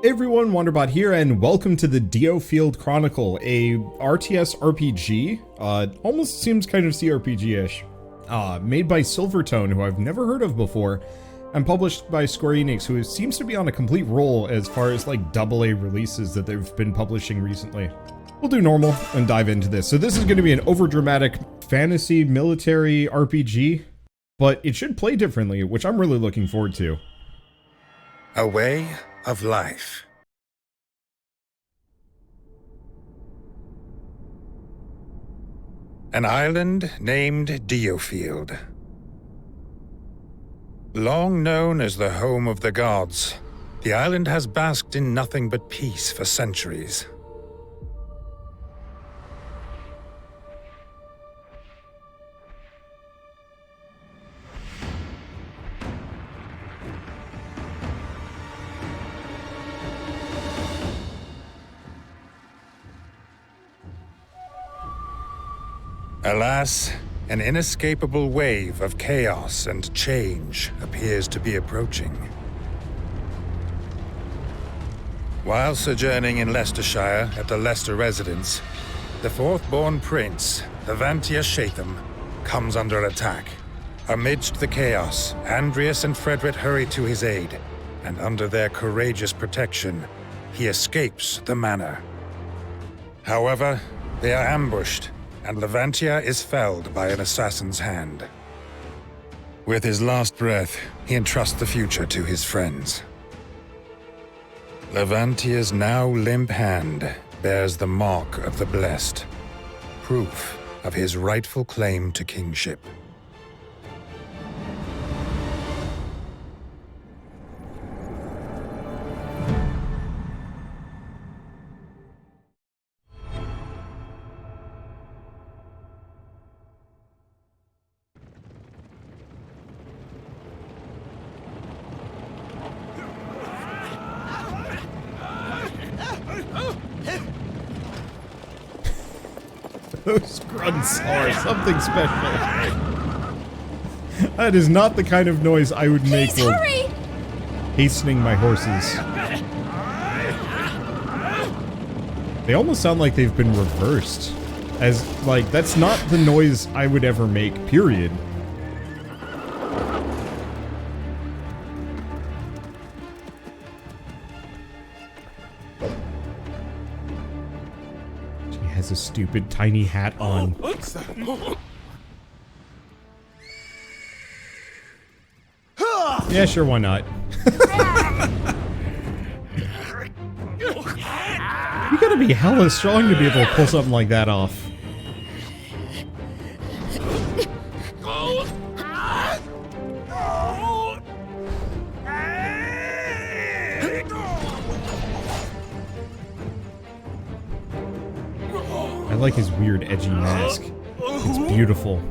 Hey everyone, Wanderbot here, and welcome to the DioField Chronicle, a RTS RPG. Almost seems kind of CRPG-ish. Made by Silvertone, who I've never heard of before, and published by Square Enix, who seems to be on a complete roll as far as like AA releases that they've been publishing recently. We'll do normal and dive into this. So this is going to be an overdramatic fantasy military RPG, but it should play differently, which I'm really looking forward to. A way of life. An island named DioField. Long known as the home of the gods, the island has basked in nothing but peace for centuries. Alas, an inescapable wave of chaos and change appears to be approaching. While sojourning in Leicestershire at the Leicester residence, the fourth-born prince, Levantia Shatham, comes under attack. Amidst the chaos, Andreas and Frederick hurry to his aid, and under their courageous protection, he escapes the manor. However, they are ambushed, and Levantia is felled by an assassin's hand. With his last breath, he entrusts the future to his friends. Levantia's now limp hand bears the mark of the blessed, proof of his rightful claim to kingship. Those grunts are something special. That is not the kind of noise I would make while hastening my horses. They almost sound like they've been reversed. As, like, that's not the noise I would ever make, period. Has a stupid tiny hat on. Yeah, sure, why not? You gotta be hella strong to be able to pull something like that off. I like his weird, edgy mask. It's beautiful.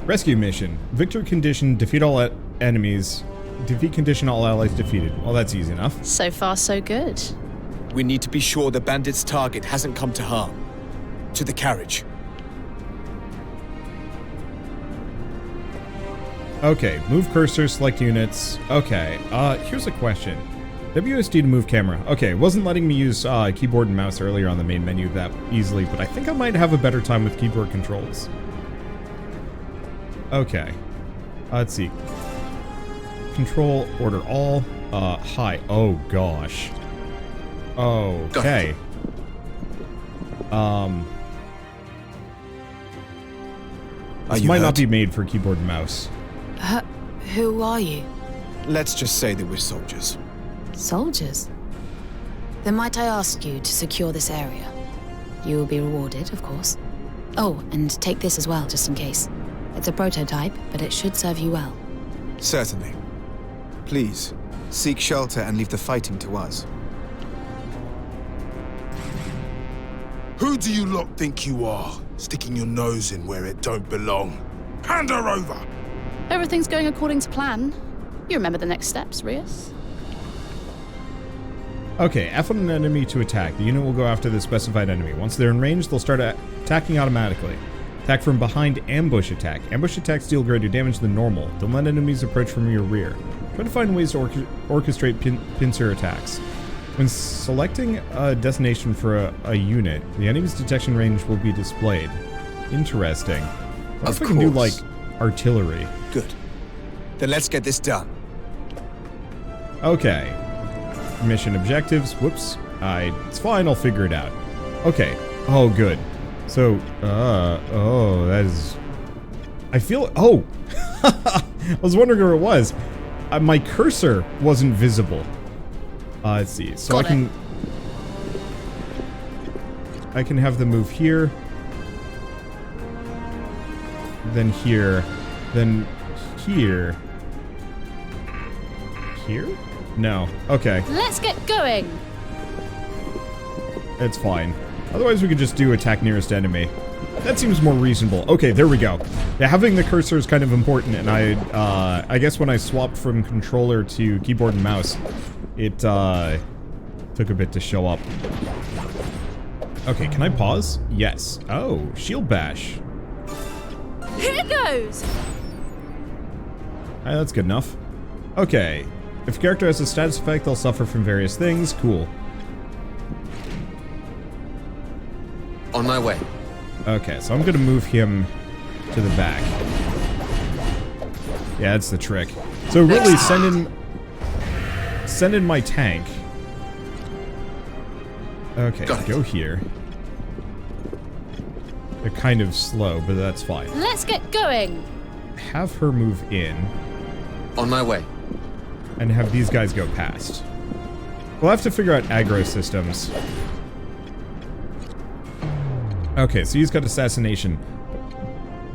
Rescue mission. Victory condition, defeat all enemies. Defeat condition, all allies defeated. Well, that's easy enough. So far, so good. We need to be sure the bandit's target hasn't come to harm. To the carriage. Okay, move cursor, select units. Okay, here's a question. WSD to move camera. Okay, wasn't letting me use keyboard and mouse earlier on the main menu that easily, but I think I might have a better time with keyboard controls. Okay, let's see. Control, order all, high. Oh gosh. Okay. This might not be made for keyboard and mouse. Who are you? Let's just say that we're soldiers. Soldiers? Then might I ask you to secure this area? You will be rewarded, of course. Oh, and take this as well, just in case. It's a prototype, but it should serve you well. Certainly. Please, seek shelter and leave the fighting to us. Who do you lot think you are, sticking your nose in where it don't belong? Hand her over! Everything's going according to plan. You remember the next steps, Rias? Okay, F on an enemy to attack. The unit will go after the specified enemy. Once they're in range, they'll start attacking automatically. Attack from behind, ambush attack. Ambush attacks deal greater damage than normal. Don't let enemies approach from your rear. Try to find ways to orchestrate pincer attacks. When selecting a destination for a unit, the enemy's detection range will be displayed. Interesting. What if I can do, like, artillery? Good. Then let's get this done. Okay. Mission objectives. Whoops. It's fine, I'll figure it out. Okay. Oh, good. So, oh, that is... I feel... Oh! I was wondering where it was. My cursor wasn't visible. Let's see. So I can have them move here. Then here. Then here. Here? No. Okay. Let's get going! It's fine. Otherwise we could just do attack nearest enemy. That seems more reasonable. Okay, there we go. Yeah, having the cursor is kind of important, and I guess when I swapped from controller to keyboard and mouse, it took a bit to show up. Okay, can I pause? Yes. Oh, shield bash. Here goes! That's good enough. Okay. If a character has a status effect, they'll suffer from various things. Cool. On my way. Okay, so I'm gonna move him to the back. Yeah, that's the trick. So really, send in my tank. Okay, go here. They're kind of slow, but that's fine. Let's get going! Have her move in. On my way. And have these guys go past. We'll have to figure out aggro systems. Okay, so he's got assassination.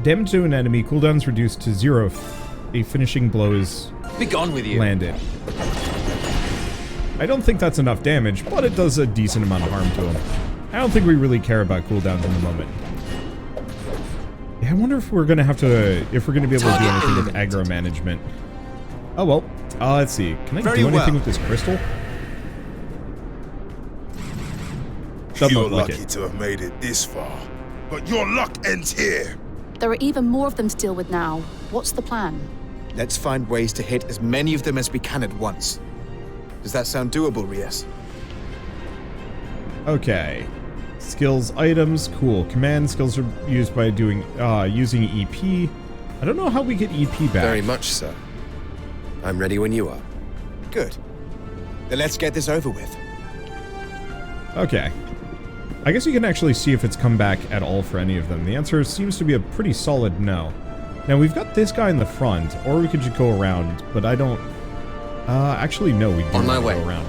Damage to an enemy, cooldown's reduced to 0 if a finishing blow is landed. I don't think that's enough damage, but it does a decent amount of harm to him. I don't think we really care about cooldowns in the moment. Yeah, I wonder if we're gonna have to, if we're gonna be able to do anything with aggro management. Oh well. Let's see. Can I do anything with this crystal? You're lucky to have made it this far, but your luck ends here. There are even more of them to deal with now. What's the plan? Let's find ways to hit as many of them as we can at once. Does that sound doable, Rias? Okay. Skills, items, cool. Command skills are used by doing using EP. I don't know how we get EP back. Very much so. I'm ready when you are. Good. Then let's get this over with. Okay. I guess you can actually see if it's come back at all for any of them. The answer seems to be a pretty solid no. Now, we've got this guy in the front, or we could just go around, but I don't... actually, no, we do not go around.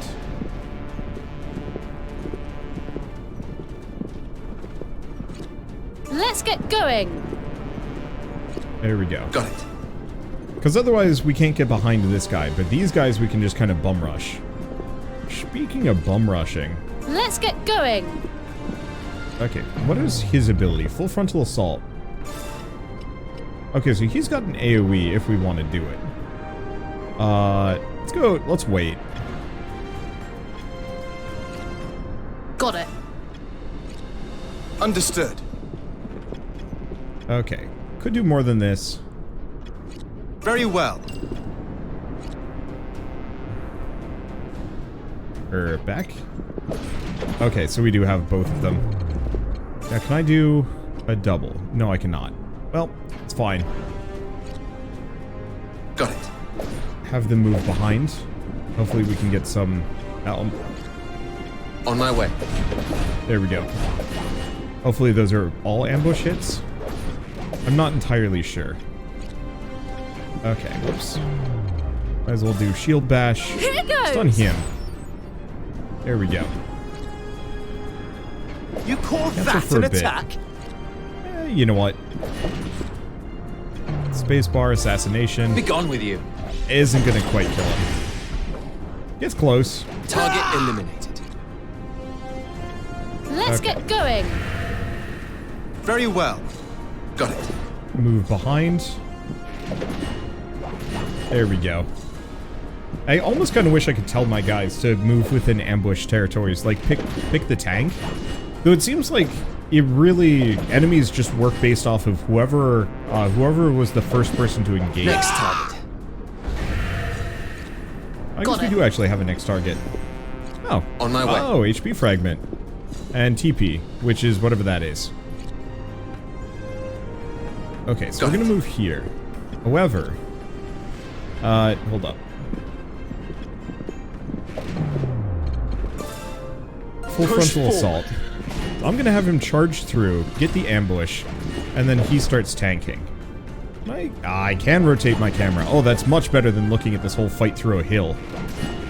Let's get going! There we go. Got it. Because otherwise, we can't get behind this guy, but these guys we can just kind of bum rush. Speaking of bum rushing... Let's get going! Okay, what is his ability? Full frontal assault. Okay, so he's got an AoE if we want to do it. Let's go, let's wait. Got it. Understood. Okay, could do more than this. Very well. Back? Okay, so we do have both of them. Now, can I do a double? No, I cannot. Well, it's fine. Got it. Have them move behind. Hopefully we can get some... On my way. There we go. Hopefully those are all ambush hits. I'm not entirely sure. Okay, whoops. Might as well do shield bash. Here goes! Stun him. There we go. You call that an attack? You know what? Spacebar assassination. Be gone with you. Isn't gonna quite kill him. Gets close. Target eliminated. Let's get going. Very well. Got it. Move behind. There we go. I almost kind of wish I could tell my guys to move within ambush territories, like pick the tank. Though it seems like it really, enemies just work based off of whoever was the first person to engage. Next target. I guess we do actually have a next target. Oh. On my way. Oh, HP fragment. And TP, which is whatever that is. Okay, so we're gonna move here. However, hold up. Full frontal assault. I'm gonna have him charge through, get the ambush, and then he starts tanking. I can rotate my camera. Oh, that's much better than looking at this whole fight through a hill.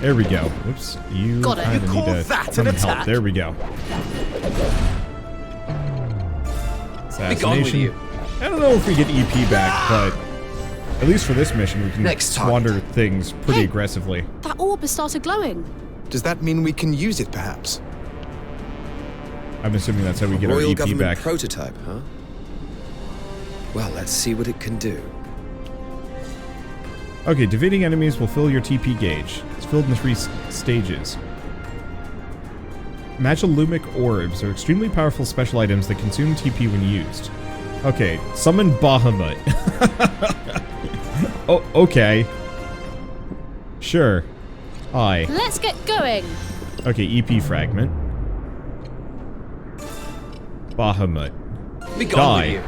There we go. Oops, you kind of need to come and help. There we go. Assassination. I don't know if we get EP back, but at least for this mission, we can squander things pretty aggressively. That orb has started glowing. Does that mean we can use it, perhaps? I'm assuming that's how we get our Royal EP government back. prototype, huh? Well, let's see what it can do. Okay, defeating enemies will fill your TP gauge. It's filled in 3 stages. Magilumic orbs are extremely powerful special items that consume TP when used. Okay, summon Bahamut. Oh, okay. Sure. Hi. Let's get going. Okay, EP fragment. Bahamut. Be gone with you.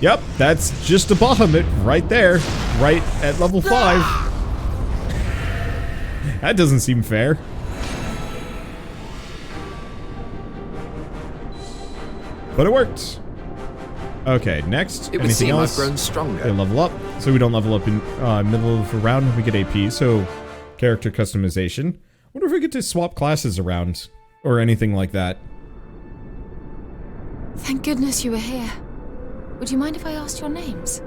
Yep, that's just a Bahamut right there. Right at level 5. That doesn't seem fair. But it worked. Okay, next. It would Anything seem else? I've grown stronger. Okay, level up. So we don't level up in middle of a round when we get AP. So character customization. Wonder if we get to swap classes around or anything like that. Thank goodness you were here. Would you mind if I asked your names?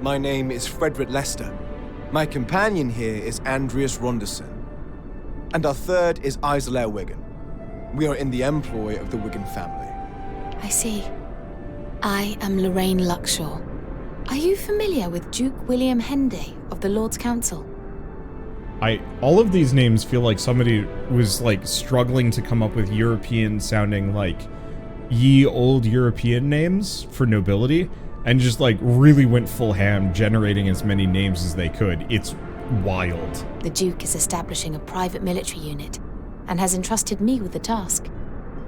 My name is Frederick Lester. My companion here is Andreas Ronderson. And our third is Isolair Wigan. We are in the employ of the Wigan family. I see. I am Lorraine Luckshaw. Are you familiar with Duke William Hende of the Lord's Council? All of these names feel like somebody was like struggling to come up with European sounding like ye old European names for nobility and just like really went full ham generating as many names as they could. It's wild. The Duke is establishing a private military unit and has entrusted me with the task.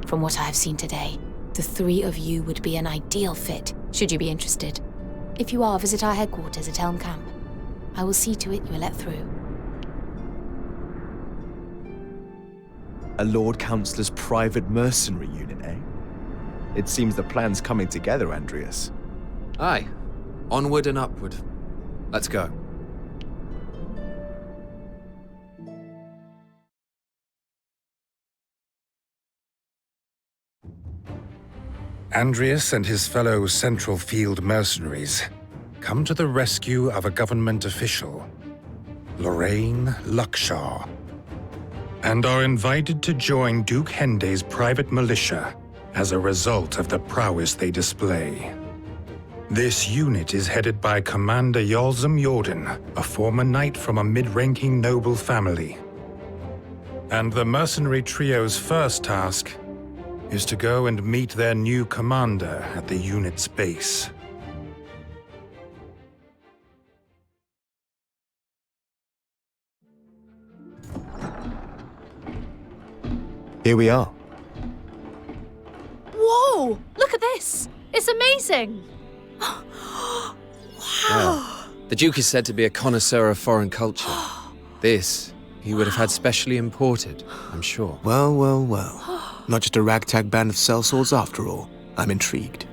From what I have seen today, the 3 of you would be an ideal fit, should you be interested. If you are, visit our headquarters at Helm Camp. I will see to it you are let through. A Lord Councillor's private mercenary unit, eh? It seems the plan's coming together, Andreas. Aye. Onward and upward. Let's go. Andreas and his fellow Central Field mercenaries come to the rescue of a government official, Lorraine Luckshaw, and are invited to join Duke Hende's private militia as a result of the prowess they display. This unit is headed by Commander Yalzam Jordan, a former knight from a mid-ranking noble family. And the mercenary trio's first task is to go and meet their new commander at the unit's base. Here we are. Whoa! Look at this! It's amazing! Wow! Well, the Duke is said to be a connoisseur of foreign culture. This, he would have had specially imported, I'm sure. Well, well, well. Not just a ragtag band of sellswords after all. I'm intrigued.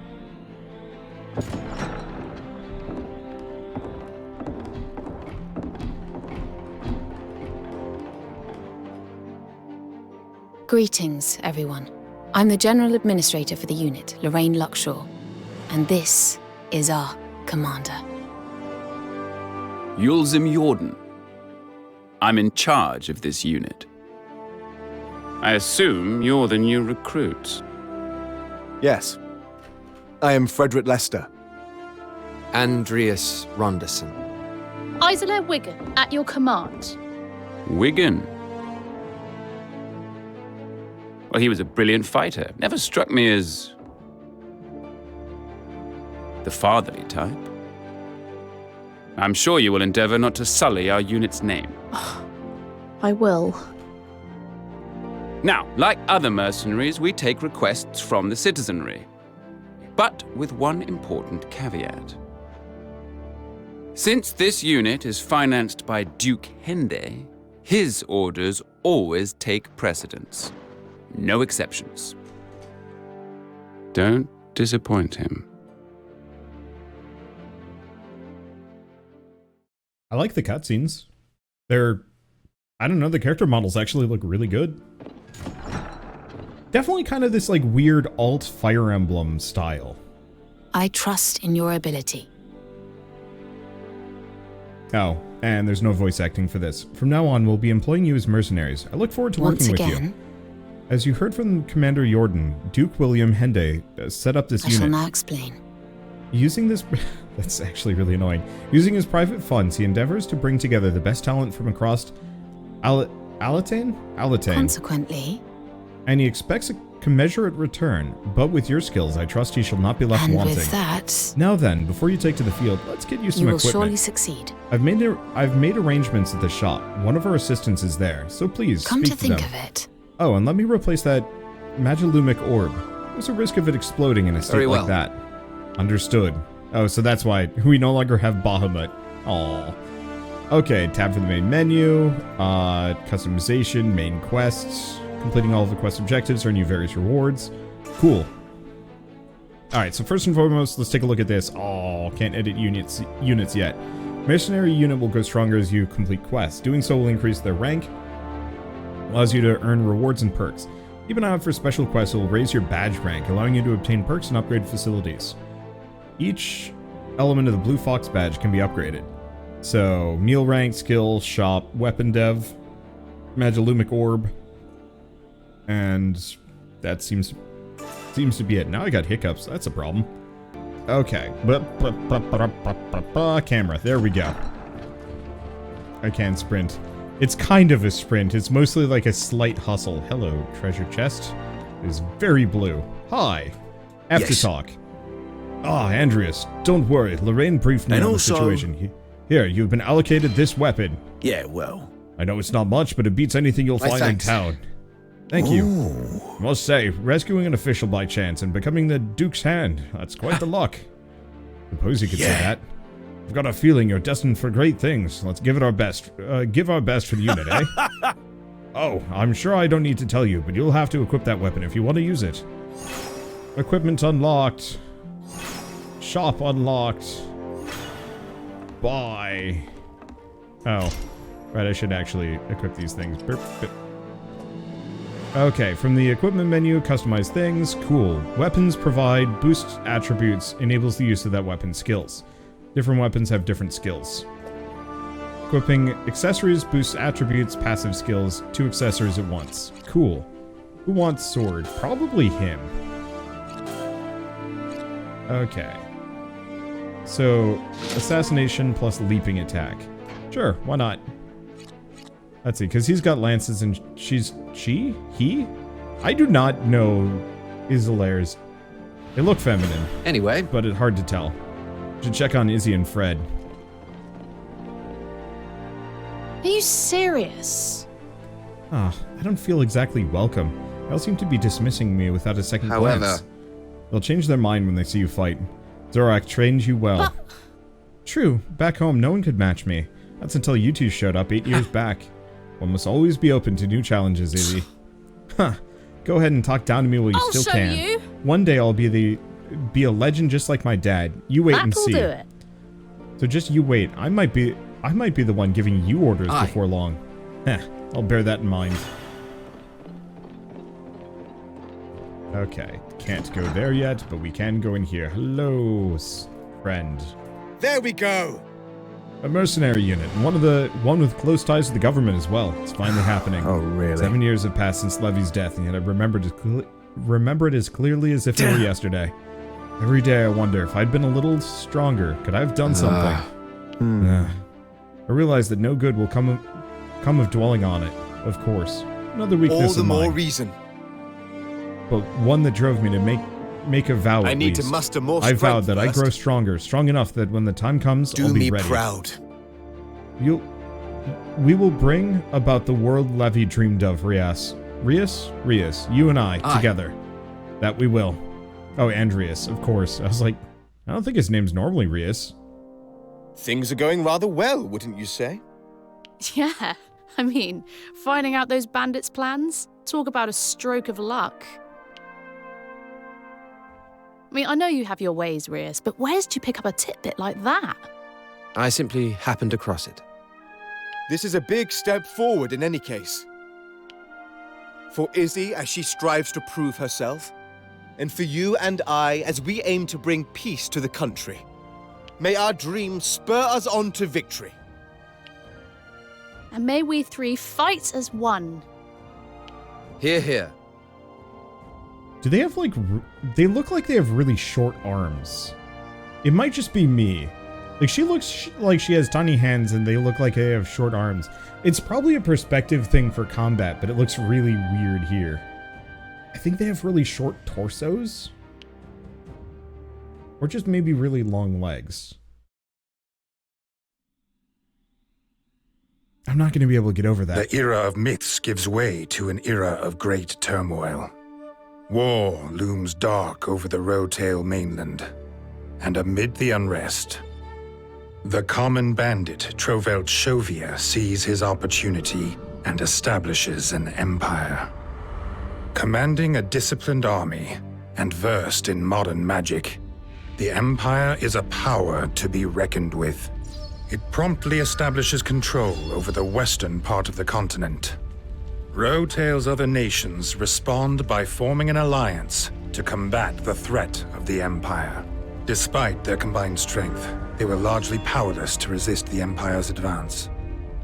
Greetings, everyone. I'm the General Administrator for the unit, Lorraine Luckshaw. And this is our commander. Yulzim Jordan. I'm in charge of this unit. I assume you're the new recruits. Yes. I am Frederick Lester. Andreas Ronderson. Isolair Wigan, at your command. Wigan? Well, he was a brilliant fighter. Never struck me as the fatherly type. I'm sure you will endeavor not to sully our unit's name. I will. Now, like other mercenaries, we take requests from the citizenry. But with one important caveat. Since this unit is financed by Duke Hende, his orders always take precedence. No exceptions. Don't disappoint him. I like the cutscenes. I don't know, the character models actually look really good. Definitely kind of this like weird alt Fire Emblem style. I trust in your ability. Oh, and there's no voice acting for this. From now on, we'll be employing you as mercenaries. I look forward to working with you. As you heard from Commander Jordan, Duke William Hende set up this unit. I shall now explain. Using this... That's actually really annoying. Using his private funds, he endeavors to bring together the best talent from across Alatain? Consequently... And he expects a commensurate return, but with your skills, I trust he shall not be left wanting. With that... Now then, before you take to the field, let's get you some equipment. You will surely succeed. I've made arrangements at the shop. One of our assistants is there, so please Come speak to think them. of it. Oh, and let me replace that Magilumic orb. There's a risk of it exploding in a state like that. Understood. Oh, so that's why we no longer have Bahamut. Aww. Okay, tab for the main menu, customization, main quests. Completing all of the quest objectives earn you various rewards. Cool. Alright, so first and foremost, let's take a look at this. Oh, can't edit units yet. Mercenary unit will grow stronger as you complete quests. Doing so will increase their rank. Allows you to earn rewards and perks. Keep an eye out for special quests that will raise your badge rank, allowing you to obtain perks and upgrade facilities. Each element of the Blue Fox badge can be upgraded. So, meal rank, skill, shop, weapon dev, Magilumic orb, and that seems to be it. Now I got hiccups. That's a problem. Okay. Camera. There we go. I can sprint. It's kind of a sprint. It's mostly like a slight hustle. Hello, treasure chest. It is very blue. Hi. After talk. Ah, Andreas, don't worry. Lorraine briefed me on the situation. Here, you've been allocated this weapon. Yeah, well. I know it's not much, but it beats anything you'll find in town. Thank you. I must say, rescuing an official by chance and becoming the Duke's hand, that's quite the luck. Suppose you could say that. I've got a feeling you're destined for great things. Let's give it our best. Give our best for the unit, eh? Oh, I'm sure I don't need to tell you, but you'll have to equip that weapon if you want to use it. Equipment unlocked. Shop unlocked. Buy. Oh. Right, I should actually equip these things. Okay, from the equipment menu, customize things. Cool. Weapons provide boost attributes, enables the use of that weapon's skills. Different weapons have different skills. Equipping accessories boosts attributes, passive skills, 2 accessories at once. Cool. Who wants sword? Probably him. Okay. So, assassination plus leaping attack. Sure, why not? Let's see, because he's got lances and he? I do not know Isolairs. They look feminine. Anyway. But it's hard to tell. Should check on Izzy and Fred. Are you serious? Ah, I don't feel exactly welcome. They all seem to be dismissing me without a second glance. They'll change their mind when they see you fight. Zorak trained you well. But... True, back home no one could match me. That's until you two showed up 8 years back. One must always be open to new challenges, Izzy. Huh. Go ahead and talk down to me while you still can. I'll show you. One day I'll be a legend just like my dad. You wait and see. That'll do it. So just you wait. I might be the one giving you orders before long. Heh, I'll bear that in mind. Okay, can't go there yet, but we can go in here. Hello, friend. There we go. A mercenary unit, one with close ties to the government as well. It's finally happening. Oh, really? 7 years have passed since Levy's death, and yet I remember it as clearly as if it were yesterday. Every day I wonder, if I'd been a little stronger, could I have done something? I realize that no good will come of dwelling on it, of course. Another weakness of mine. All the more reason. But one that drove me to make a vow. I need to muster more I strength vowed that first. I grow stronger, strong enough that when the time comes, I'll be ready. Do me proud. We will bring about the world Levy dreamed of, Rias. Rias, you and I, together. That we will. Oh, Andreas, of course. I was like, I don't think his name's normally Rias. Things are going rather well, wouldn't you say? Yeah, I mean, finding out those bandits' plans? Talk about a stroke of luck. I mean, I know you have your ways, Rias, but where did you pick up a tidbit like that? I simply happened across it. This is a big step forward in any case. For Izzy as she strives to prove herself, and for you and I as we aim to bring peace to the country. May our dreams spur us on to victory. And may we three fight as one. Hear, hear. Do they have like, they look like they have really short arms. It might just be me. Like she looks like she has tiny hands and they look like they have short arms. It's probably a perspective thing for combat, but it looks really weird here. I think they have really short torsos. Or just maybe really long legs. I'm not going to be able to get over that. The era of myths gives way to an era of great turmoil. War looms dark over the Rotail mainland, and amid the unrest, the common bandit Trovelt Shovia sees his opportunity and establishes an empire. Commanding a disciplined army and versed in modern magic, the Empire is a power to be reckoned with. It promptly establishes control over the western part of the continent. Rotail's other nations respond by forming an alliance to combat the threat of the Empire. Despite their combined strength, they were largely powerless to resist the Empire's advance.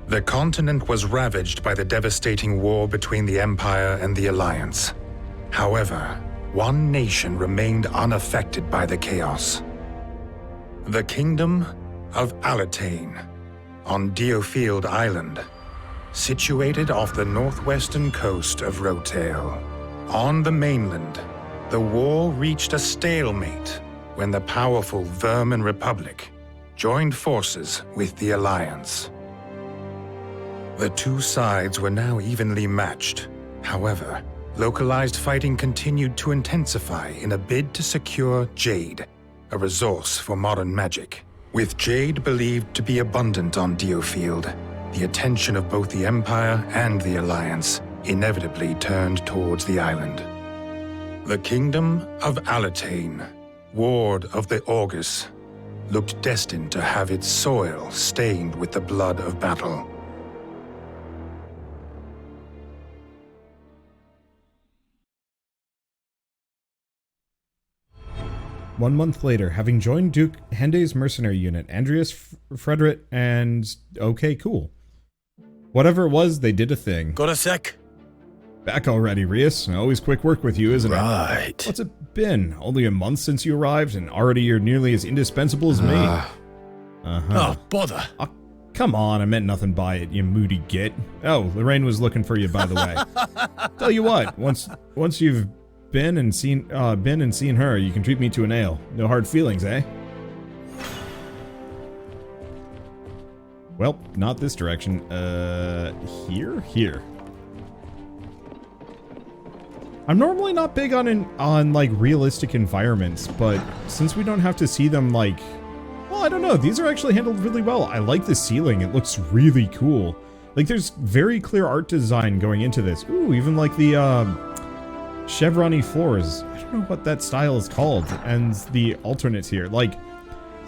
The continent was ravaged by the devastating war between the Empire and the Alliance. However, one nation remained unaffected by the chaos. The Kingdom of Alatane, on DioField Island, situated off the northwestern coast of Rotail. On the mainland, the war reached a stalemate when the powerful Vermin Republic joined forces with the Alliance. The two sides were now evenly matched. However, localized fighting continued to intensify in a bid to secure Jade, a resource for modern magic. With Jade believed to be abundant on DioField, the attention of both the Empire and the Alliance inevitably turned towards the island. The Kingdom of Alatane, ward of the Augurs, looked destined to have its soil stained with the blood of battle. One month later, having joined Duke Hende's mercenary unit, Andreas, Frederick, and... Okay, cool. Whatever it was, they did a thing. Got a sec? Back already, Rias. Always quick work with you, isn't it? Right. What's it been? Only a month since you arrived, and already you're nearly as indispensable as me. Oh, bother. Oh, come on, I meant nothing by it, you moody git. Oh, Lorraine was looking for you, by the way. Tell you what, once you've been and seen her, you can treat me to an ale. No hard feelings, eh? Well, not this direction. Here. I'm normally not big on like realistic environments, but since we don't have to see them like, well, I don't know, these are actually handled really well. I like the ceiling, it looks really cool. Like there's very clear art design going into this. Ooh, even like the chevron-y floors. I don't know what that style is called, and the alternates here. Like,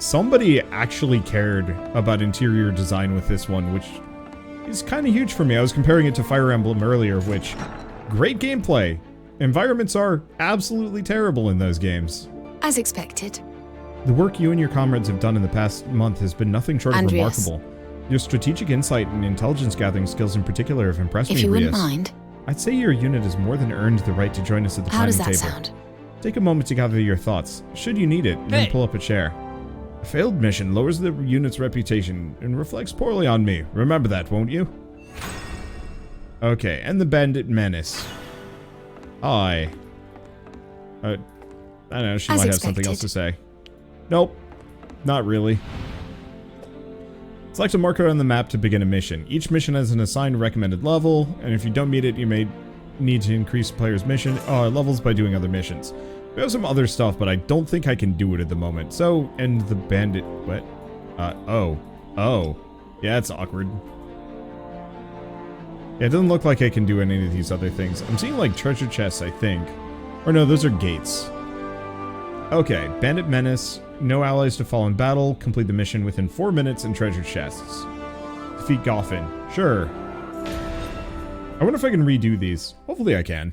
somebody actually cared about interior design with this one, which is kind of huge for me. I was comparing it to Fire Emblem earlier, which, great gameplay. Environments are absolutely terrible in those games. As expected. The work you and your comrades have done in the past month has been nothing short of Andreas. remarkable. Your strategic insight and intelligence gathering skills in particular have impressed me, If you wouldn't Rias. mind. I'd say your unit has more than earned the right to join us at the How planning does that table. sound? Take a moment to gather your thoughts, should you need it, and then pull up a chair. Failed mission lowers the unit's reputation and reflects poorly on me. Remember that, won't you? Okay, and the bandit menace. I don't know, she might have something else to say. Nope, not really. Select a marker on the map to begin a mission. Each mission has an assigned recommended level, and if you don't meet it, you may need to increase players' levels by doing other missions. We have some other stuff, but I don't think I can do it at the moment. So, and the bandit... What? Oh. Yeah, it's awkward. Yeah, it doesn't look like I can do any of these other things. I'm seeing, like, treasure chests, I think. Or no, those are gates. Okay, bandit menace. No allies to fall in battle. Complete the mission within 4 minutes and treasure chests. Defeat Goffin. Sure. I wonder if I can redo these. Hopefully I can.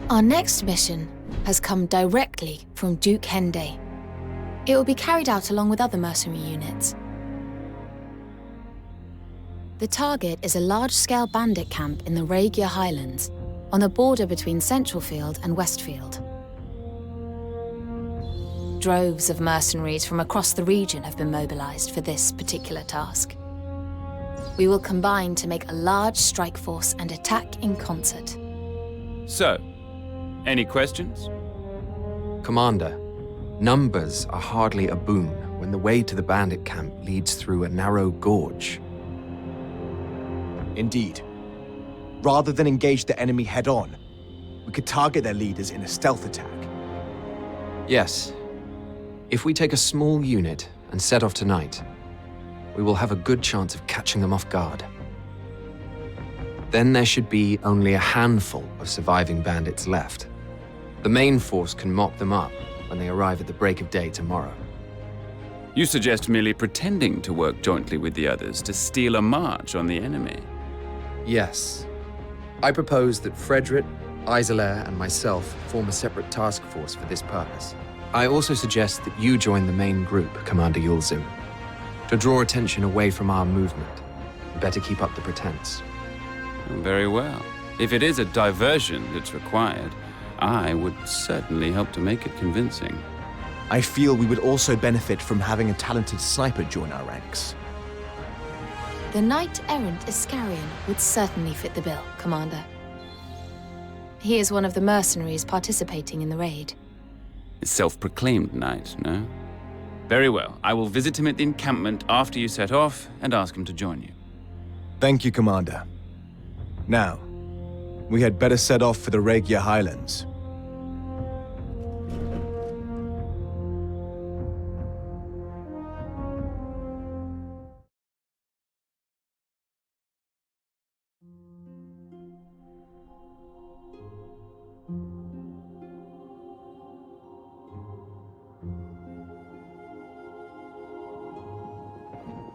Our next mission has come directly from Duke Hende. It will be carried out along with other mercenary units. The target is a large-scale bandit camp in the Regia Highlands, on the border between Centralfield and Westfield. Droves of mercenaries from across the region have been mobilized for this particular task. We will combine to make a large strike force and attack in concert. So, any questions? Commander, numbers are hardly a boon when the way to the bandit camp leads through a narrow gorge. Indeed. Rather than engage the enemy head-on, we could target their leaders in a stealth attack. Yes. If we take a small unit and set off tonight, we will have a good chance of catching them off guard. Then there should be only a handful of surviving bandits left. The main force can mop them up when they arrive at the break of day tomorrow. You suggest merely pretending to work jointly with the others to steal a march on the enemy? Yes. I propose that Frederick, Isolair, and myself form a separate task force for this purpose. I also suggest that you join the main group, Commander Yulzim. To draw attention away from our movement, you better keep up the pretense. Very well. If it is a diversion that's required, I would certainly help to make it convincing. I feel we would also benefit from having a talented sniper join our ranks. The knight-errant Iscarian would certainly fit the bill, Commander. He is one of the mercenaries participating in the raid. A self-proclaimed knight, no? Very well. I will visit him at the encampment after you set off and ask him to join you. Thank you, Commander. Now, we had better set off for the Regia Highlands.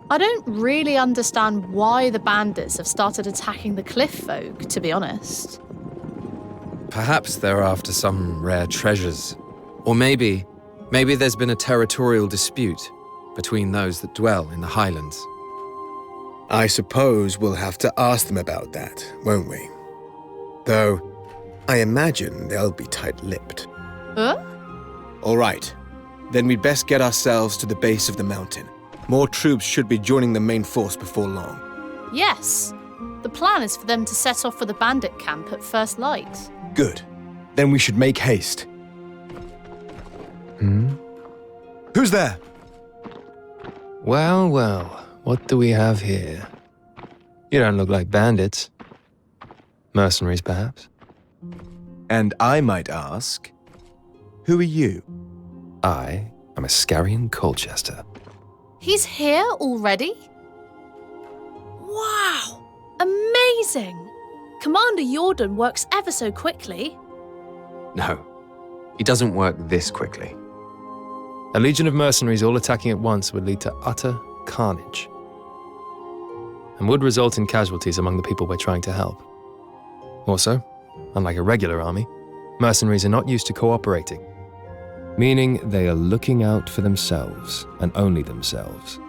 I don't really understand why the bandits have started attacking the cliff folk, to be honest. Perhaps they're after some rare treasures. Or maybe there's been a territorial dispute between those that dwell in the Highlands. I suppose we'll have to ask them about that, won't we? Though, I imagine they'll be tight-lipped. Huh? All right. Then we'd best get ourselves to the base of the mountain. More troops should be joining the main force before long. Yes. The plan is for them to set off for the bandit camp at first light. Good. Then we should make haste. Who's there? Well, well, what do we have here? You don't look like bandits. Mercenaries, perhaps? And I might ask, who are you? I am Iscarian Colchester. He's here already? Wow! Amazing! Commander Jordan works ever so quickly. No, he doesn't work this quickly. A legion of mercenaries all attacking at once would lead to utter carnage, and would result in casualties among the people we're trying to help. Also, unlike a regular army, mercenaries are not used to cooperating, meaning they are looking out for themselves and only themselves.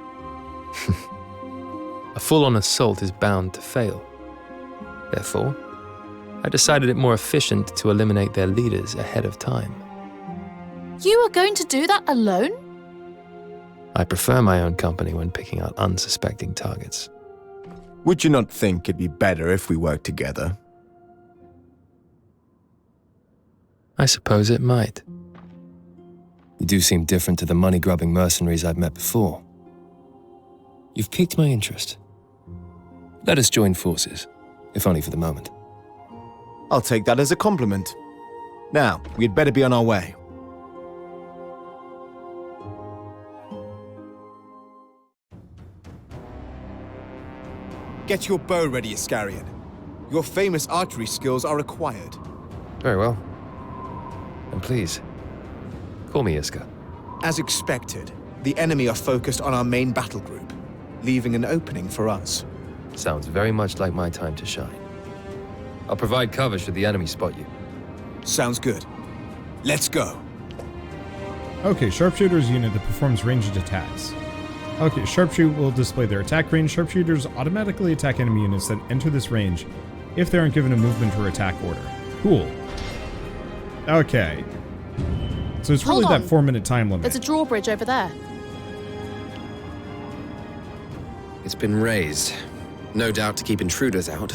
A full-on assault is bound to fail. Therefore, I decided it more efficient to eliminate their leaders ahead of time. You are going to do that alone? I prefer my own company when picking out unsuspecting targets. Would you not think it'd be better if we worked together? I suppose it might. You do seem different to the money-grubbing mercenaries I've met before. You've piqued my interest. Let us join forces, if only for the moment. I'll take that as a compliment. Now, we'd better be on our way. Get your bow ready, Iscariot. Your famous archery skills are required. Very well. And please, call me Iska. As expected, the enemy are focused on our main battle group, leaving an opening for us. Sounds very much like my time to shine. I'll provide cover should the enemy spot you. Sounds good. Let's go. Okay, sharpshooter's unit that performs ranged attacks. Okay, sharpshoot will display their attack range. Sharpshooters automatically attack enemy units that enter this range if they aren't given a movement or attack order. Cool. Okay. So it's really that 4-minute time limit. There's a drawbridge over there. It's been raised. No doubt to keep intruders out.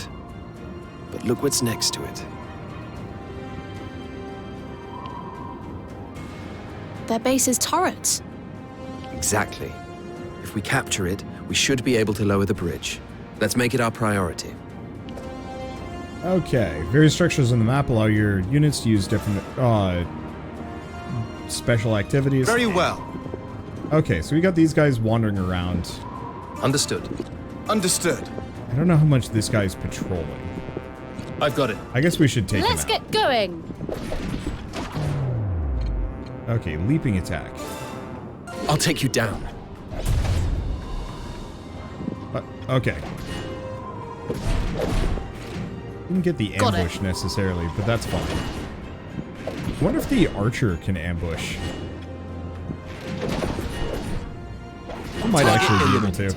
But look what's next to it. Their base is turrets. Exactly. If we capture it, we should be able to lower the bridge. Let's make it our priority. Okay, various structures on the map allow your units to use different special activities. Very well. Okay, so we got these guys wandering around. Understood. Understood. I don't know how much this guy's patrolling. I've got it. I guess we should take Let's him out. get going. Okay, leaping attack. I'll take you down. Okay. Didn't get the Got ambush it. necessarily, but that's fine. I wonder if the archer can ambush. I might actually be able to.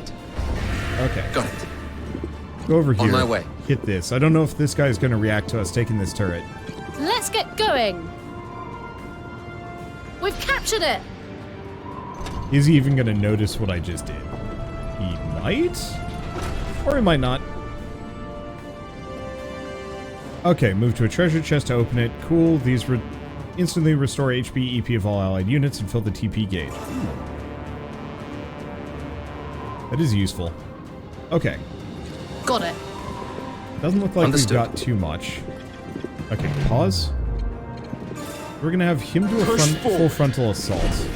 Okay. Got it. Go over here. On my way. Hit this. I don't know if this guy's going to react to us taking this turret. Let's get going. We've captured it. Is he even going to notice what I just did? He might? Or he might not. Okay, move to a treasure chest to open it. Cool. These instantly restore HP, EP of all allied units and fill the TP gauge. That is useful. Okay. Got it. Doesn't look like Understood. we've got too much. Okay, pause. We're gonna have him do a full frontal assault.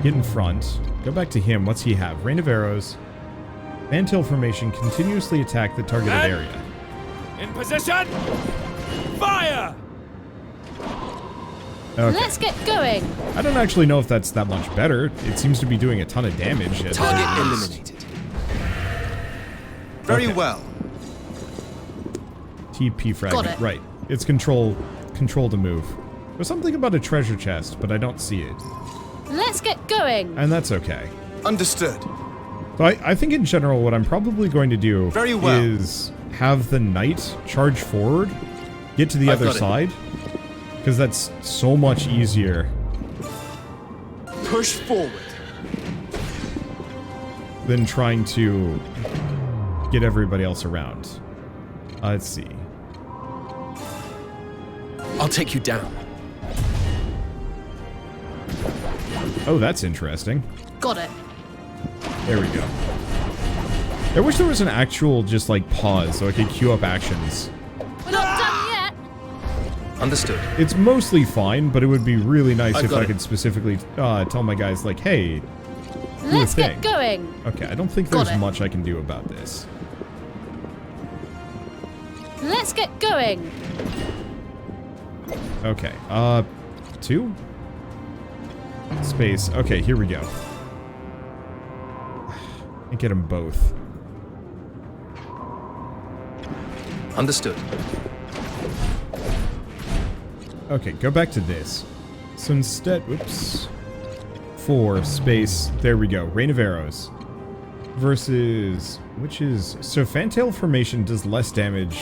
Get in front. Go back to him. What's he have? Rain of arrows. Fantail formation. Continuously attack the targeted area. In position! Fire! Okay. Let's get going. I don't actually know if that's that much better. It seems to be doing a ton of damage. Target eliminated. Very Okay. well. TP fragment. Got it. Right. It's control to move. There's something about a treasure chest, but I don't see it. Let's get going. And that's okay. Understood. So I think in general what I'm probably going to do Very well. is have the knight charge forward, get to the I've other got it. side, because that's so much easier Push forward. than trying to get everybody else around. Let's see. I'll take you down. Oh, that's interesting. Got it. There we go. I wish there was an actual just like pause so I could queue up actions. We're not done yet. Understood. It's mostly fine, but it would be really nice I've if got I it. could specifically tell my guys like, hey, Let's thing. get going. okay, I don't think Got there's it. much I can do about this. Let's get going. Okay, 2? Space. Okay, here we go. I get them both. Understood. Okay, go back to this. So instead, whoops. 4, space, there we go. Rain of arrows. Versus, which is, so Fantail formation does less damage.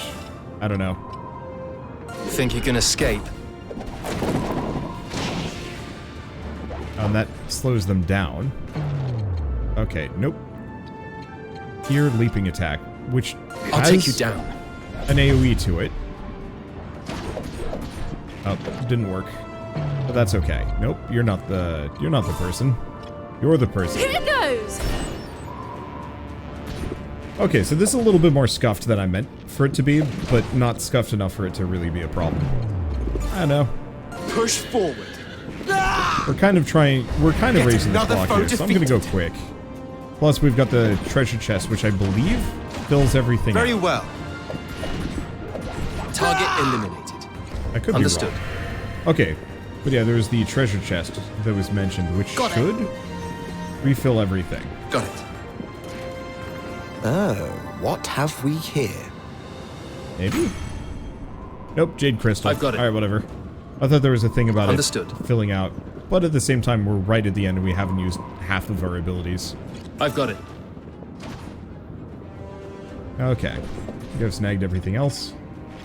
I don't know. Think you can escape? And that slows them down. Okay, nope. Here, leaping attack, which I'll has take you down. an AoE to it. Oh, didn't work. But that's okay. Nope, you're not the person. You're the person. Here goes! Okay, so this is a little bit more scuffed than I meant for it to be, but not scuffed enough for it to really be a problem. I don't know. Push forward. We're kind of racing the clock here, so I'm gonna go quick. Plus, we've got the treasure chest, which I believe fills everything Very out. well. Target eliminated. I could Understood. be wrong. Okay, but yeah, there's the treasure chest that was mentioned, which should refill everything. Got it. Oh, what have we here? Maybe? Nope, Jade Crystal. I've got it. Alright, whatever. I thought there was a thing about Understood. it filling out, but at the same time, we're right at the end and we haven't used half of our abilities. I've got it. Okay. We have snagged everything else.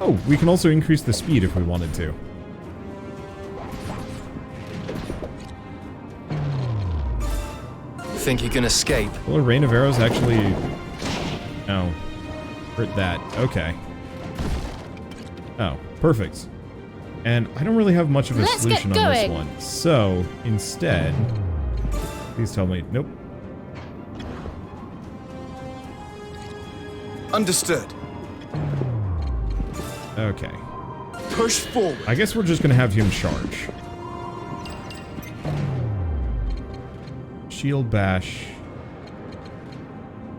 Oh, we can also increase the speed if we wanted to. Think you can escape? Will a rain of arrows actually... Oh. Hurt that. Okay. Oh, perfect. And I don't really have much of a solution on this one. So, instead... Please tell me... Nope. Understood. Okay. Push forward. I guess we're just gonna have him charge. Shield bash.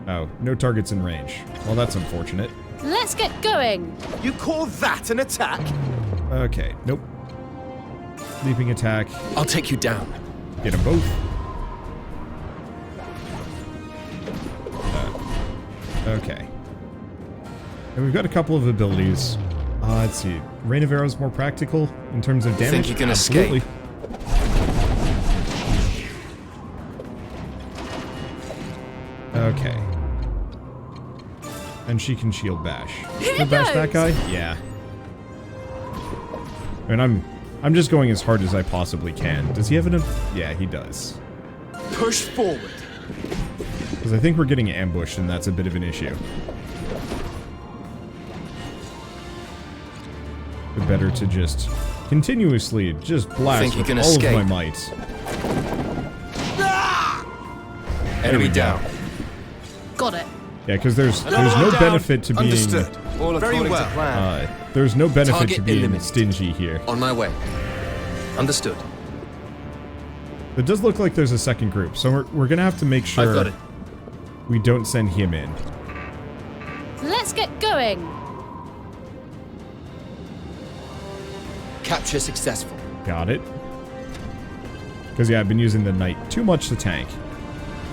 Oh, no targets in range. Well, that's unfortunate. Let's get going! You call that an attack? Okay, nope. Leaping attack. I'll take you down. Get them both. Okay. And we've got a couple of abilities. Let's see. Rain of Arrows more practical in terms of damage? Think you can Absolutely. escape? Okay. And she can shield bash. Here Shield bash that guy? goes. Yeah. I mean, I'm just going as hard as I possibly can. Does he have an... Yeah, he does. Push forward. Because I think we're getting ambushed, and that's a bit of an issue. But better to just continuously just blast Think you with can all escape? of my might. Enemy down. Got it. Yeah, because there's no benefit to being... Understood. All Very according well. to plan. There's no benefit Target to being eliminated. stingy here. On my way. Understood. It does look like there's a second group, so we're gonna have to make sure I've got it. we don't send him in. Let's get going! Capture successful. Got it. Because, yeah, I've been using the knight too much to tank.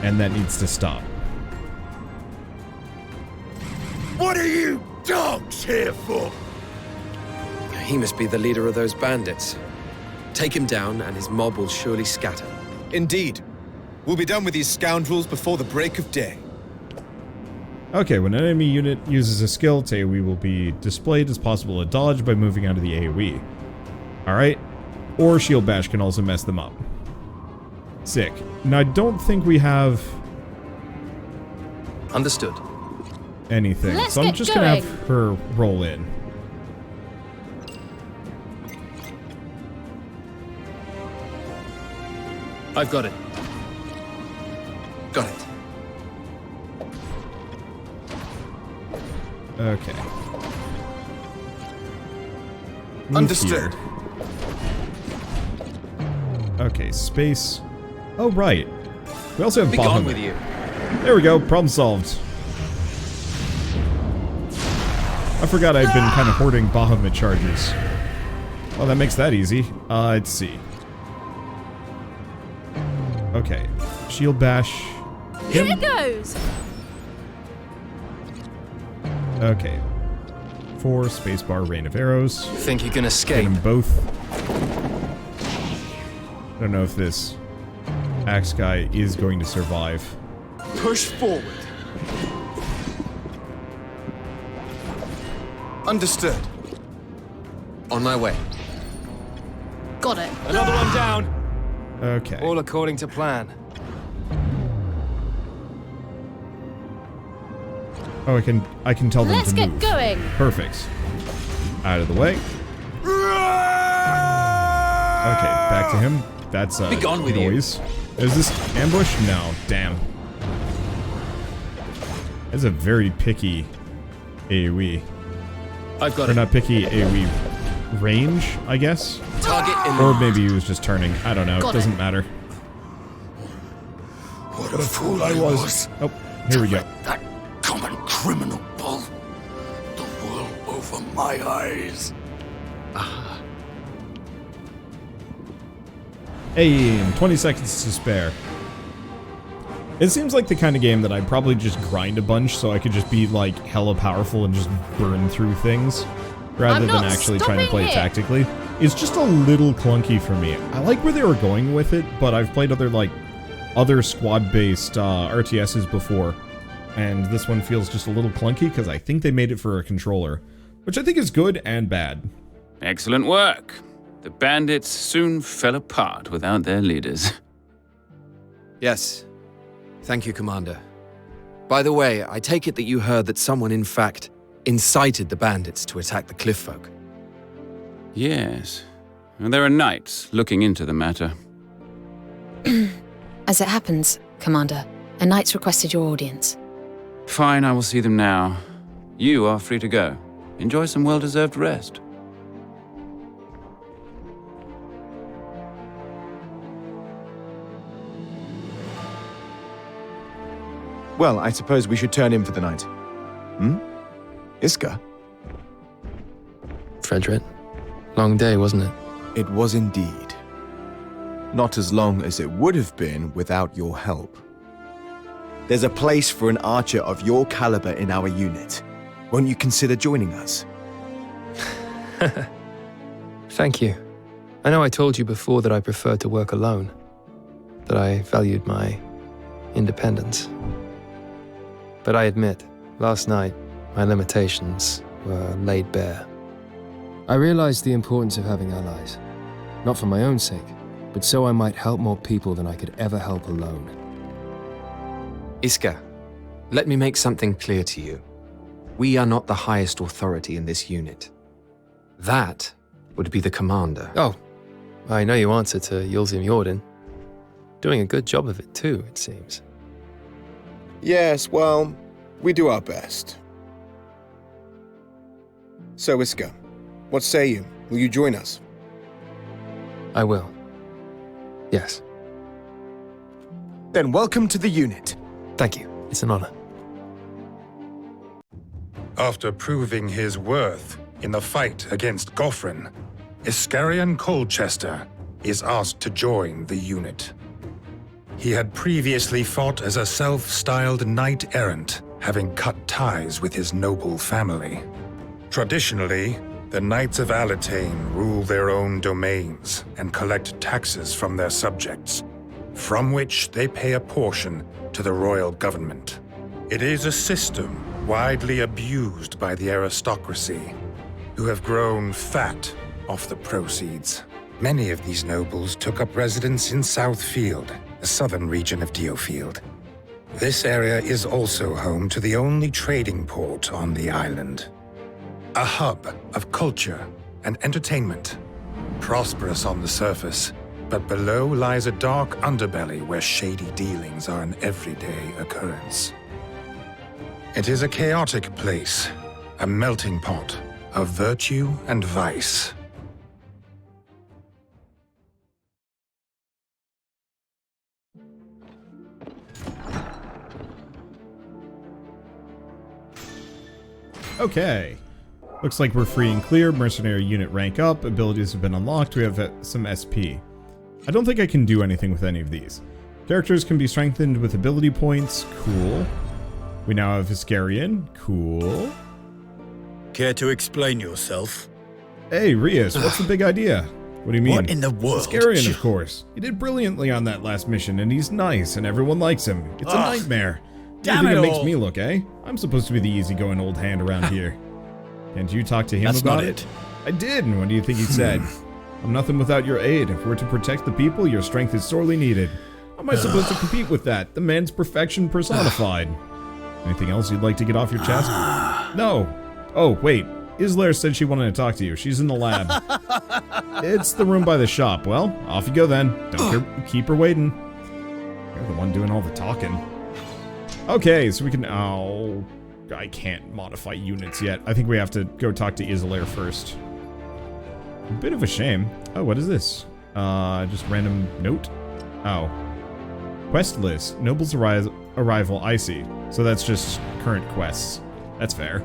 And that needs to stop. What are you dogs here for? He must be the leader of those bandits. Take him down, and his mob will surely scatter. Indeed. We'll be done with these scoundrels before the break of day. Okay, when an enemy unit uses a skill, its AoE will be displayed as possible to dodge by moving out of the AoE. Alright. Or Shield Bash can also mess them up. Sick. Now, I don't think we have Understood. anything, Let's so I'm get just gonna have going. her roll in. I've got it. Got it. Okay. Move Understood. here. Okay, space. Oh, right. We also have Be gone Bahamut. with you. There we go, problem solved. I forgot I'd been kind of hoarding Bahamut charges. Well, that makes that easy. Let's see. Okay. Shield bash. Here goes! Okay. 4, spacebar, rain of arrows. Think you can Get escape? them both. I don't know if this axe guy is going to survive. Push forward. Understood. On my way. Got it. Another one down. Okay. All according to plan. Oh, I can tell them Let's to get move. going. Perfect. Out of the way. Okay, back to him. That's Be gone with noise. Is this ambush? No, damn. That's a very picky AoE. I've got Or it. not picky AoE range, I guess. Target in Or maybe he was just turning. I don't know. Got It doesn't it. matter. What a fool I was. Oh, here we go. That common criminal bull. The wool over my eyes. Hey, and 20 seconds to spare. It seems like the kind of game that I'd probably just grind a bunch so I could just be like hella powerful and just burn through things rather I'm than not actually trying to play stopping here. tactically. It's just a little clunky for me. I like where they were going with it, but I've played other squad-based RTSs before, and this one feels just a little clunky because I think they made it for a controller, which I think is good and bad. Excellent work. The bandits soon fell apart without their leaders. Yes. Thank you, Commander. By the way, I take it that you heard that someone, in fact, incited the bandits to attack the cliff folk. Yes. And there are knights looking into the matter. As it happens, Commander, a knight's requested your audience. Fine, I will see them now. You are free to go. Enjoy some well-deserved rest. Well, I suppose we should turn in for the night. Iska? Frederick, long day, wasn't it? It was indeed. Not as long as it would have been without your help. There's a place for an archer of your caliber in our unit. Won't you consider joining us? Thank you. I know I told you before that I preferred to work alone, that I valued my independence. But I admit, last night, my limitations were laid bare. I realized the importance of having allies, not for my own sake, but so I might help more people than I could ever help alone. Iska, let me make something clear to you. We are not the highest authority in this unit. That would be the commander. Oh, I know you answer to Yulzim Jordan. Doing a good job of it too, it seems. Yes, well, we do our best. So, Iska, what say you? Will you join us? I will. Yes. Then welcome to the unit. Thank you. It's an honor. After proving his worth in the fight against Gofrin, Iskarian Colchester is asked to join the unit. He had previously fought as a self-styled knight-errant, having cut ties with his noble family. Traditionally, the Knights of Alatain rule their own domains and collect taxes from their subjects, from which they pay a portion to the royal government. It is a system widely abused by the aristocracy, who have grown fat off the proceeds. Many of these nobles took up residence in Southfield, the southern region of DioField. This area is also home to the only trading port on the island. A hub of culture and entertainment. Prosperous on the surface, but below lies a dark underbelly where shady dealings are an everyday occurrence. It is a chaotic place, a melting pot of virtue and vice. Okay. Looks like we're free and clear. Mercenary unit rank up. Abilities have been unlocked. We have some SP. I don't think I can do anything with any of these. Characters can be strengthened with ability points. Cool. We now have Iskarian. Cool. Care to explain yourself? Hey, Rias, what's the big idea? What do you mean? What in the world? Iskarian, of course. He did brilliantly on that last mission, and he's nice, and everyone likes him. It's a nightmare. Damn You think it it makes all. me look, eh? I'm supposed to be the easygoing old hand around here. Can't you talk to him That's about not it? it. I did, and what do you think he said? I'm nothing without your aid. If we're to protect the people, your strength is sorely needed. How am I supposed to compete with that? The man's perfection personified. Anything else you'd like to get off your chest? No. Oh, wait. Islair said she wanted to talk to you. She's in the lab. It's the room by the shop. Well, off you go then. Don't keep her waiting. You're the one doing all the talking. Okay, so we can... Oh, I can't modify units yet. I think we have to go talk to Islair first. A bit of a shame. Oh, what is this? Just random note? Oh. Quest list. Noble's arrival, I see. So that's just current quests. That's fair.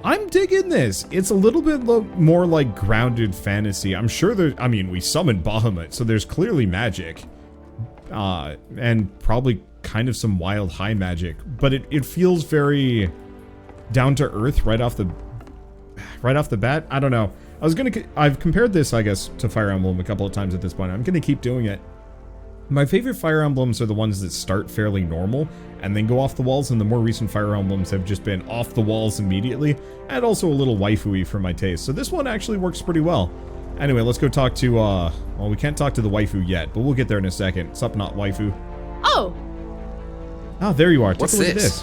I'm digging this. It's a little bit more like grounded fantasy. I'm sure there... I mean, we summoned Bahamut, so there's clearly magic. And probably kind of some wild high magic. But it feels very down to earth right off the bat. I don't know. I've compared this, I guess, to Fire Emblem a couple of times at this point. I'm gonna keep doing it. My favorite Fire Emblems are the ones that start fairly normal and then go off the walls, and the more recent Fire Emblems have just been off the walls immediately, and also a little waifu-y for my taste. So this one actually works pretty well. Anyway, let's go talk to, well, we can't talk to the waifu yet, but we'll get there in a second. Sup, not waifu? Oh! Oh, there you are. What's Take a look this? at this.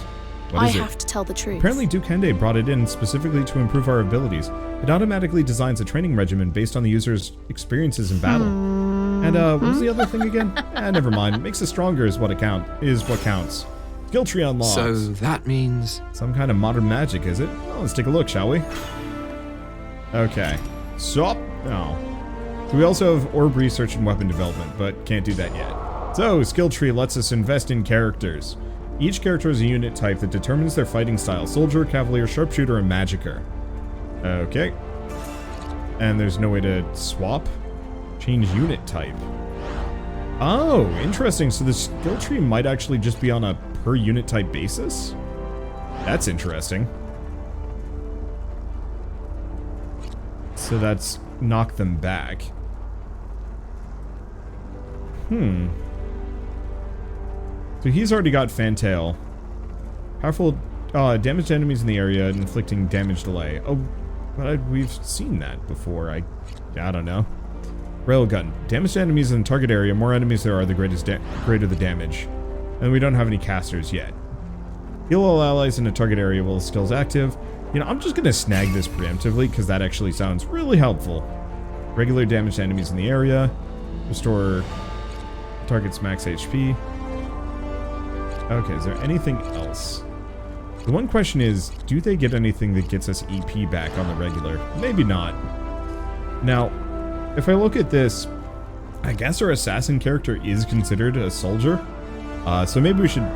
What I is it? have to tell the truth. Apparently Duke Hende brought it in specifically to improve our abilities. It automatically designs a training regimen based on the user's experiences in battle. And what was the other thing again? Never mind. Makes us stronger is what counts. Skill tree unlocked. So that means... Some kind of modern magic, is it? Well, let's take a look, shall we? Okay. So we also have orb research and weapon development, but can't do that yet. So, skill tree lets us invest in characters. Each character is a unit type that determines their fighting style. Soldier, Cavalier, Sharpshooter, and Magicker. Okay. And there's no way to swap? Change unit type. Oh, interesting. So the skill tree might actually just be on a per unit type basis? That's interesting. So that's knock them back. So he's already got Fantail. Powerful damaged enemies in the area, inflicting damage delay. Oh, but we've seen that before. I don't know. Railgun. Damaged enemies in the target area. More enemies there are, the greater the damage. And we don't have any casters yet. Heal all allies in a target area while the skill's active. You know, I'm just gonna snag this preemptively because that actually sounds really helpful. Regular damaged enemies in the area. Restore target's max HP. Okay, is there anything else? The one question is, do they get anything that gets us EP back on the regular? Maybe not. Now, if I look at this, I guess our assassin character is considered a soldier. So maybe we should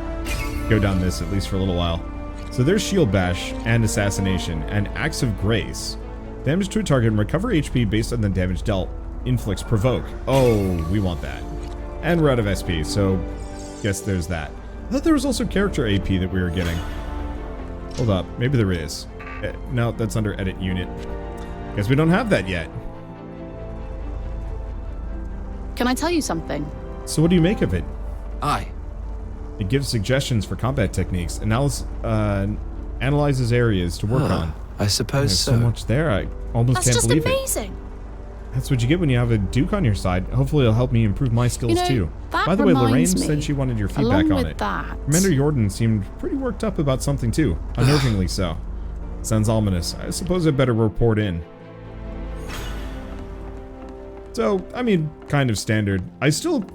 go down this at least for a little while. So there's Shield Bash and Assassination and Acts of Grace. Damage to a target and recover HP based on the damage dealt. Inflicts Provoke. Oh, we want that. And we're out of SP, so guess there's that. I thought there was also character AP that we were getting. Hold up, maybe there is. No, that's under Edit Unit. Guess we don't have that yet. Can I tell you something? So what do you make of it? Aye. It gives suggestions for combat techniques, analyzes areas to work on. I suppose There's so. so much there, I almost can't believe it. That's just amazing. That's what you get when you have a Duke on your side. Hopefully it'll help me improve my skills too. By the way, Lorraine said she wanted your feedback on it. Commander Jordan seemed pretty worked up about something too. Unnervingly so. Sounds ominous. I suppose I better report in. So, I mean, kind of standard. I still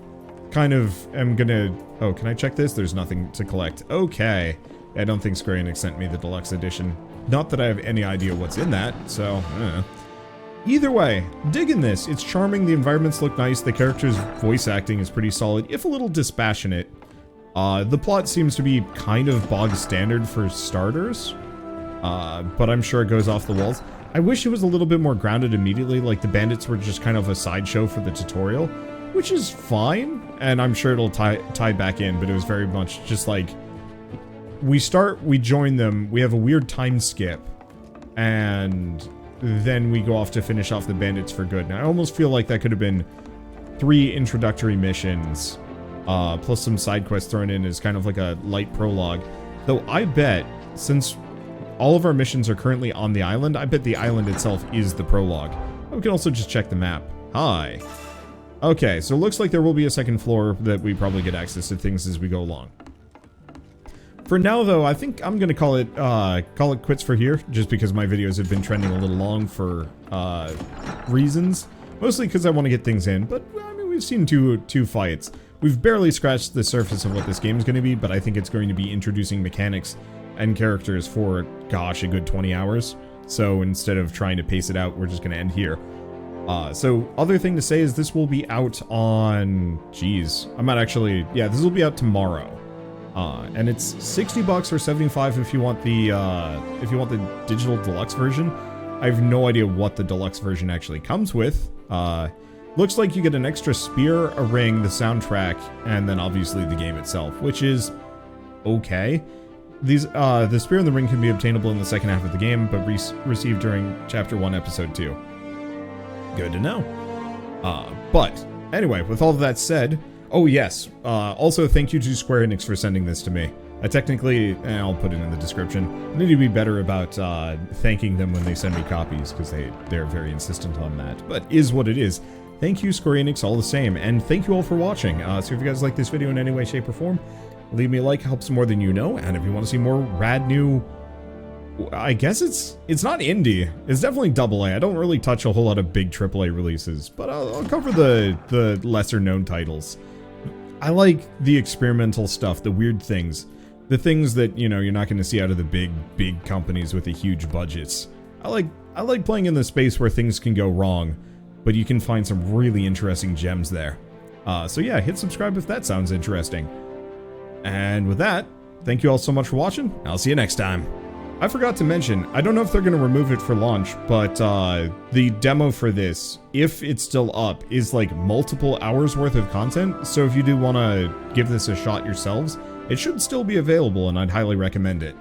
kind of am gonna... Oh, can I check this? There's nothing to collect. Okay. I don't think Square Enix sent me the deluxe edition. Not that I have any idea what's in that, so... Either way, digging this. It's charming, the environments look nice, the character's voice acting is pretty solid, if a little dispassionate. The plot seems to be kind of bog standard for starters, but I'm sure it goes off the walls. I wish it was a little bit more grounded immediately, like the bandits were just kind of a sideshow for the tutorial, which is fine, and I'm sure it'll tie back in, but it was very much just like, we join them, we have a weird time skip, and then we go off to finish off the bandits for good. Now, I almost feel like that could have been 3 introductory missions, plus some side quests thrown in as kind of like a light prologue. Though I bet, since all of our missions are currently on the island, I bet the island itself is the prologue. Oh, we can also just check the map. Hi. Okay, so it looks like there will be a second floor that we probably get access to things as we go along. For now, though, I think I'm gonna call it quits for here, just because my videos have been trending a little long for reasons. Mostly because I want to get things in, but I mean, we've seen two fights. We've barely scratched the surface of what this game is going to be, but I think it's going to be introducing mechanics and characters for, gosh, a good 20 hours. So instead of trying to pace it out, we're just going to end here. So other thing to say is this will be out on, geez, I might actually, yeah, this will be out tomorrow. And it's $60 or $75 if you want the digital deluxe version. I have no idea what the deluxe version actually comes with. Looks like you get an extra spear, a ring, the soundtrack, and then obviously the game itself, which is okay. The spear and the ring can be obtainable in the second half of the game, but received during Chapter 1, Episode 2. Good to know. But anyway, with all of that said, oh yes, also thank you to Square Enix for sending this to me. I technically, I'll put it in the description, I need to be better about thanking them when they send me copies, because they're very insistent on that, but is what it is. Thank you, Square Enix, all the same, and thank you all for watching. So if you guys like this video in any way, shape, or form, leave me a like, helps more than you know, and if you want to see more rad new, I guess it's not indie, it's definitely AA. I don't really touch a whole lot of big AAA releases, but I'll cover the lesser known titles. I like the experimental stuff, the weird things. The things that, you know, you're not going to see out of the big companies with the huge budgets. I like playing in the space where things can go wrong, but you can find some really interesting gems there. So yeah, hit subscribe if that sounds interesting. And with that, thank you all so much for watching. I'll see you next time. I forgot to mention, I don't know if they're going to remove it for launch, but the demo for this, if it's still up, is like multiple hours worth of content. So if you do want to give this a shot yourselves, it should still be available, and I'd highly recommend it.